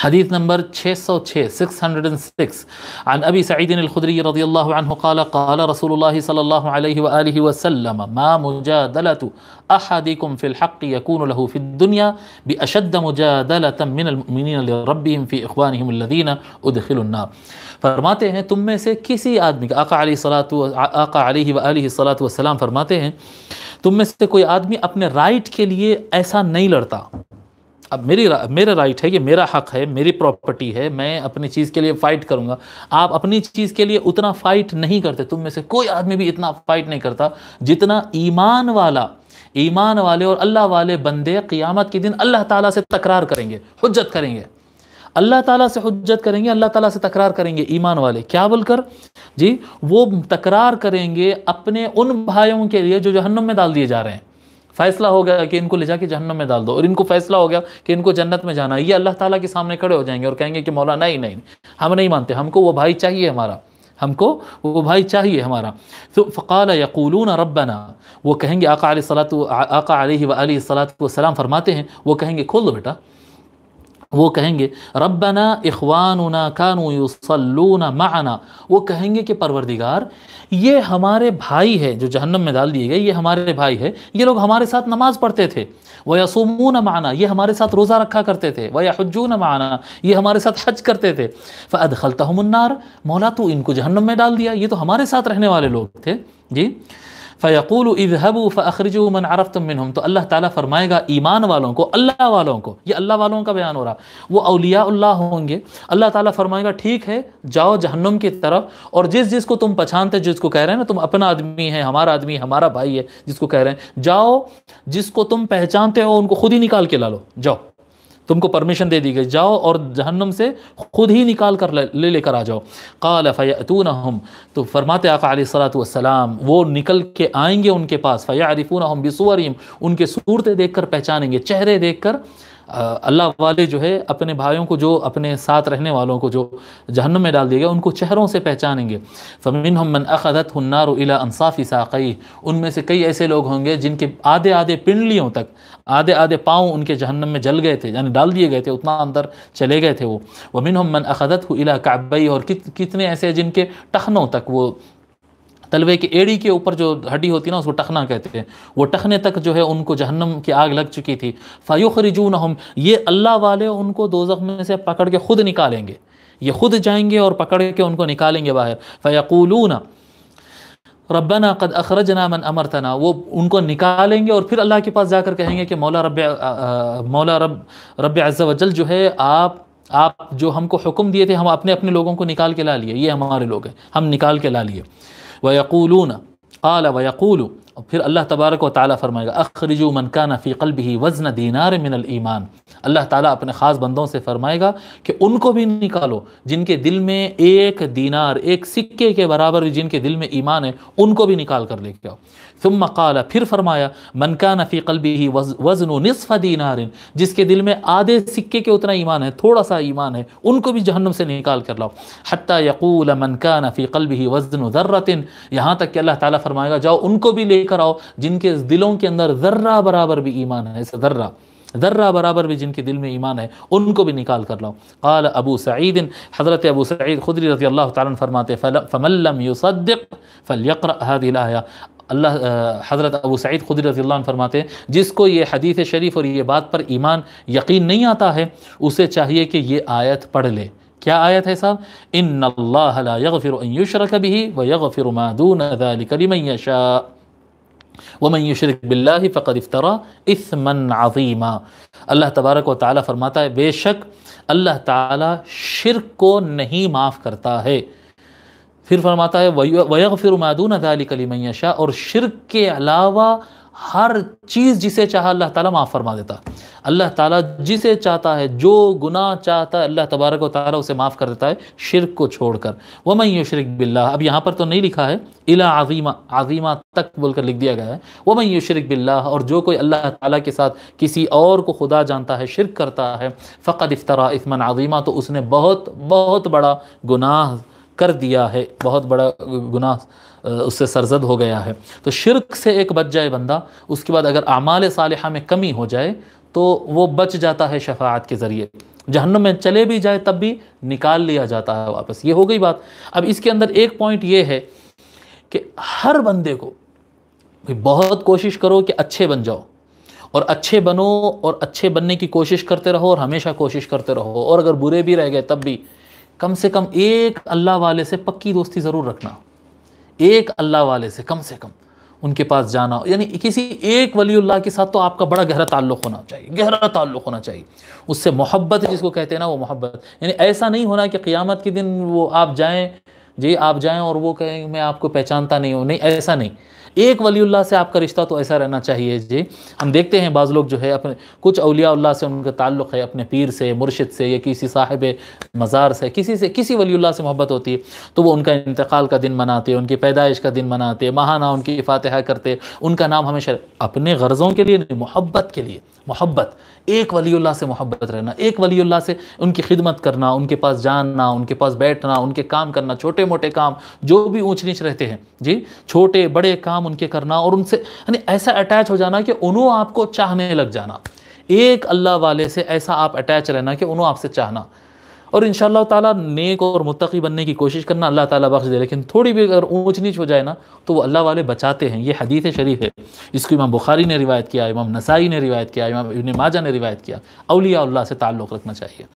حدیث نمبر 606 عن ابی سعید الخدری رضی اللہ عنہ قال قال رسول اللہ صلی اللہ علیہ وآلہ وسلم ما مجادلة احدکم فی الحق یکون له فی الدنیا باشد مجادلة من المؤمنین لربهم فی اخوانهم الذین ادخلوا النار۔ فرماتے ہیں تم میں سے کسی آدمی کا، آقا علیہ وآلہ السلام فرماتے ہیں تم میں سے کوئی آدمی اپنے رائٹ کے لیے ایسا نہیں لڑتا۔ اب میرا رائٹ ہے، یہ میرا حق ہے، میری پراپرٹی ہے، میں اپنی چیز کے لیے فائٹ کروں گا۔ آپ اپنی چیز کے لیے اتنا فائٹ نہیں کرتے، تم میں سے کوئی آدمی بھی اتنا فائٹ نہیں کرتا جتنا ایمان والے اور اللہ والے بندے قیامت کے دن اللہ تعالیٰ سے تکرار کریں گے، حجت کریں گے، اللہ تعالیٰ سے حجت کریں گے، اللہ تعالیٰ سے تکرار کریں گے۔ ایمان والے کیا بول کر جی؟ وہ تکرار کریں گے اپنے ان بھائیوں کے لیے جو جہنم میں ڈال دیے جا رہے ہیں۔ فیصلہ ہو گیا کہ ان کو لے جا کے جہنم میں ڈال دو، اور ان کو فیصلہ ہو گیا کہ ان کو جنت میں جانا ہے، یہ اللہ تعالیٰ کے سامنے کھڑے ہو جائیں گے اور کہیں گے کہ مولا نہیں ہم نہیں مانتے، ہم کو وہ بھائی چاہیے ہمارا، ہم کو وہ بھائی چاہیے ہمارا۔ فقال یقولون ربنا، وہ کہیں گے، آقا علیہ وآلہ السلام فرماتے ہیں، وہ کہیں گے، کھول دو بیٹا، وہ کہیں گے ربنا اخواننا كانوا يصلون معنا، وہ کہیں گے کہ پروردگار یہ ہمارے بھائی ہے جو جہنم میں ڈال دیے گئے، یہ ہمارے بھائی ہے، یہ لوگ ہمارے ساتھ نماز پڑھتے تھے، وَيَصُومُونَ مَعَنَا، یہ ہمارے ساتھ روزہ رکھا کرتے تھے، وَيَحُجُّونَ مَعَنَا، یہ ہمارے ساتھ حج کرتے تھے، فَأَدْخَلْتَهُمُ النَّارِ، مولا تو ان کو جہنم میں ڈال دیا، یہ تو ہمارے ساتھ رہنے والے لوگ تھے جی۔ فَيَقُولُ اِذْهَبُوا فَأَخْرِجُوا مَنْ عَرَفْتُم مِّنْهُمْ، تو اللہ تعالیٰ فرمائے گا ایمان والوں کو، اللہ والوں کو، یہ اللہ والوں کا بیان ہو رہا، وہ اولیاء اللہ ہوں گے، اللہ تعالیٰ فرمائے گا ٹھیک ہے جاؤ جہنم کی طرف، اور جس کو تم پہچانتے، جس کو کہہ رہے ہیں نا تم اپنا آدمی ہے، ہمارا آدمی، ہمارا بھائی ہے، جس کو کہہ رہے ہیں جاؤ، جس کو تم پہچانتے ہو ان کو خود ہی نکال کے لا لو، جاؤ، تم کو پرمیشن دے دی گئی، جاؤ اور جہنم سے خود ہی نکال کر لے کر آ جاؤ۔ قال فیأتونہم، تو فرماتے آقا علیہ السلام وہ نکل کے آئیں گے ان کے پاس، فیعرفونہم بصورہم، ان کے صورتیں دیکھ کر پہچانیں گے، چہرے دیکھ کر۔ اللہ والے جو ہے اپنے بھائیوں کو، جو اپنے ساتھ رہنے والوں کو جو جہنم میں ڈال دیا گیا، ان کو چہروں سے پہچانیں گے۔ فَمِنْهُمْ مَنْ أَخَذَتْهُ النَّارُ إِلَىٰ أَنصَافِ سَاقَيْهِ، ان میں سے کئی ایسے لوگ ہوں گے جن کے آدھے پنڈلیوں تک، آدھے پاؤں ان کے جہنم میں جل گئے تھے، یعنی ڈال دیے گئے تھے، اتنا اندر چلے گئے تھے وہ۔ وَمِنْهُمْ مَنْ أَخَذَتْهُ إِلَىٰ كَعْبَيْهِ، اور کتنے ایسے جن کے ٹخنوں تک، وہ تلوے کے ایڑی کے اوپر جو ہڈی ہوتی ہے نا اس کو ٹخنا کہتے ہیں، وہ ٹخنے تک جو ہے ان کو جہنم کی آگ لگ چکی تھی۔ فَيُخْرِجُونَهُمْ، یہ اللہ والے ان کو دوزخ میں سے پکڑ کے خود نکالیں گے، یہ خود جائیں گے اور پکڑ کے ان کو نکالیں گے باہر۔ فَيَقُولُونَ ربنا قد اخرجنا من امرتنا، وہ ان کو نکالیں گے اور پھر اللہ کے پاس جا کر کہیں گے کہ مولا رب عز و جل جو ہے آپ جو ہم کو حکم دیے تھے، ہم اپنے لوگوں کو نکال کے لا لیے، یہ ہمارے لوگ ہیں، ہم نکال کے لا لیے۔ وَيَقُولُونَ قَالَ وَيَقُولُ، پھر اللہ تبارک و تعالیٰ فرمائے گا اخرجوا من کان فی قلبہ وزن دینار من الایمان، اللہ تعالیٰ اپنے خاص بندوں سے فرمائے گا کہ ان کو بھی نکالو جن کے دل میں ایک دینار، ایک سکے کے برابر جن کے دل میں ایمان ہے، ان کو بھی نکال کر لے کے آؤ۔ ثم قال، پھر فرمایا من کان فی قلبہ وزن نصف دینار، جس کے دل میں آدھے سکے کے اتنا ایمان ہے، تھوڑا سا ایمان ہے، ان کو بھی جہنم سے نکال کر لاؤ۔ حتی یقول من کان فی قلبہ وزن ذرۃ، یہاں تک کہ اللہ تعالیٰ فرمائے گا جاؤ ان کو بھی لے کر آؤ جن کے دلوں کے اندر ذرہ برابر بھی ایمان ہے، ذرہ برابر بھی جن کے دل میں ایمان ہے، ان کو بھی نکال کر لاؤ۔ قال ابو سعید، حضرت ابو سعید خدری رضی اللہ تعالیٰ عنہ فرماتے فمن لم يصدق فليقرأ هذه الآية، حضرت ابو سعید خدری رضی اللہ عنہ فرماتے ہیں جس کو یہ حدیث شریف اور یہ بات پر ایمان یقین نہیں آتا ہے، اسے چاہیے کہ یہ آیت پڑھ لے۔ کیا آیت ہے صاحب؟ ان اللہ لا یغفر ان یشرک به ویغفر ما دون ذلک لمن یشاء ومن یشرک باللہ فقد افترى اثما عظیما۔ اللہ تبارک و تعالیٰ فرماتا ہے بے شک اللہ تعالیٰ شرک کو نہیں معاف کرتا ہے، پھر فرماتا ہے وَيَغْفِرُ مَا دُونَ ذَلِكَ لِمَن يَشَاءُ، اور شرک کے علاوہ ہر چیز جسے چاہا اللہ تعالیٰ معاف فرما دیتا۔ اللہ تعالیٰ جسے چاہتا ہے، جو گناہ چاہتا ہے اللہ تبارک و تعالیٰ اسے معاف کر دیتا ہے شرک کو چھوڑ کر۔ وَمَن يُشْرِكْ بِاللَّهِ، اب یہاں پر تو نہیں لکھا ہے، اِلَىٰ عظیمہ تک بول کر لکھ دیا گیا ہے۔ وَمَن يُشْرِكْ بِاللَّهِ، اور جو کوئی اللہ تعالیٰ کے ساتھ کسی اور کو خدا جانتا ہے، شرک کرتا ہے، فَقَدْ افْتَرَىٰ اِثْمًا عَظِيمًا، تو اس نے بہت بڑا گناہ کر دیا ہے، بہت بڑا گناہ اس سے سرزد ہو گیا ہے۔ تو شرک سے ایک بچ جائے بندہ، اس کے بعد اگر اعمال صالحہ میں کمی ہو جائے تو وہ بچ جاتا ہے شفاعت کے ذریعے، جہنم میں چلے بھی جائے تب بھی نکال لیا جاتا ہے واپس. یہ ہو گئی بات. اب اس کے اندر ایک پوائنٹ یہ ہے کہ ہر بندے کو بہت کوشش کرو کہ اچھے بن جاؤ، اور اچھے بنو، اور اچھے بننے کی کوشش کرتے رہو، اور ہمیشہ کوشش کرتے رہو. اور اگر برے بھی رہ گئے تب بھی کم سے کم ایک اللہ والے سے پکی دوستی ضرور رکھنا. ایک اللہ والے سے کم ان کے پاس جانا، یعنی کسی ایک ولی اللہ کے ساتھ تو آپ کا بڑا گہرا تعلق ہونا چاہیے، گہرا تعلق ہونا چاہیے. اس سے محبت جس کو کہتے ہیں نا، وہ محبت. یعنی ایسا نہیں ہونا کہ قیامت کے دن وہ آپ جائیں اور وہ کہیں میں آپ کو پہچانتا نہیں ہوں. نہیں، ایسا نہیں. ایک ولی اللہ سے آپ کا رشتہ تو ایسا رہنا چاہیے جی. ہم دیکھتے ہیں بعض لوگ جو ہے اپنے کچھ اولیاء اللہ سے ان کا تعلق ہے، اپنے پیر سے، مرشد سے، یا کسی صاحب مزار سے، کسی ولی اللہ سے محبت ہوتی ہے تو وہ ان کا انتقال کا دن مناتے، ان کی پیدائش کا دن مناتے، ماہانہ ان کی فاتحہ کرتے، ان کا نام ہمیشہ اپنے غرضوں کے لیے نہیں، محبت کے لیے. محبت، ایک ولی اللہ سے محبت رہنا، ایک ولی اللہ سے ان کی خدمت کرنا، ان کے پاس جاننا، ان کے پاس بیٹھنا، ان کے کام کرنا، چھوٹے موٹے کام جو بھی اونچ نیچ رہتے ہیں جی، چھوٹے بڑے کام ان کے کرنا، اور ان سے یعنی ایسا اٹیچ ہو جانا کہ انہوں آپ کو چاہنے لگ جانا. ایک اللہ والے سے ایسا آپ اٹیچ رہنا کہ انہوں آپ سے چاہنا. اور انشاءاللہ تعالیٰ نیک اور متقی بننے کی کوشش کرنا، اللہ تعالیٰ بخش دے. لیکن تھوڑی بھی اگر اونچ نیچ ہو جائے نا تو وہ اللہ والے بچاتے ہیں. یہ حدیث شریف ہے، اس کو امام بخاری نے روایت کیا، امام نسائی نے روایت کیا، امام ابن ماجہ نے روایت کیا. اولیاء اللہ سے تعلق رکھنا چاہیے.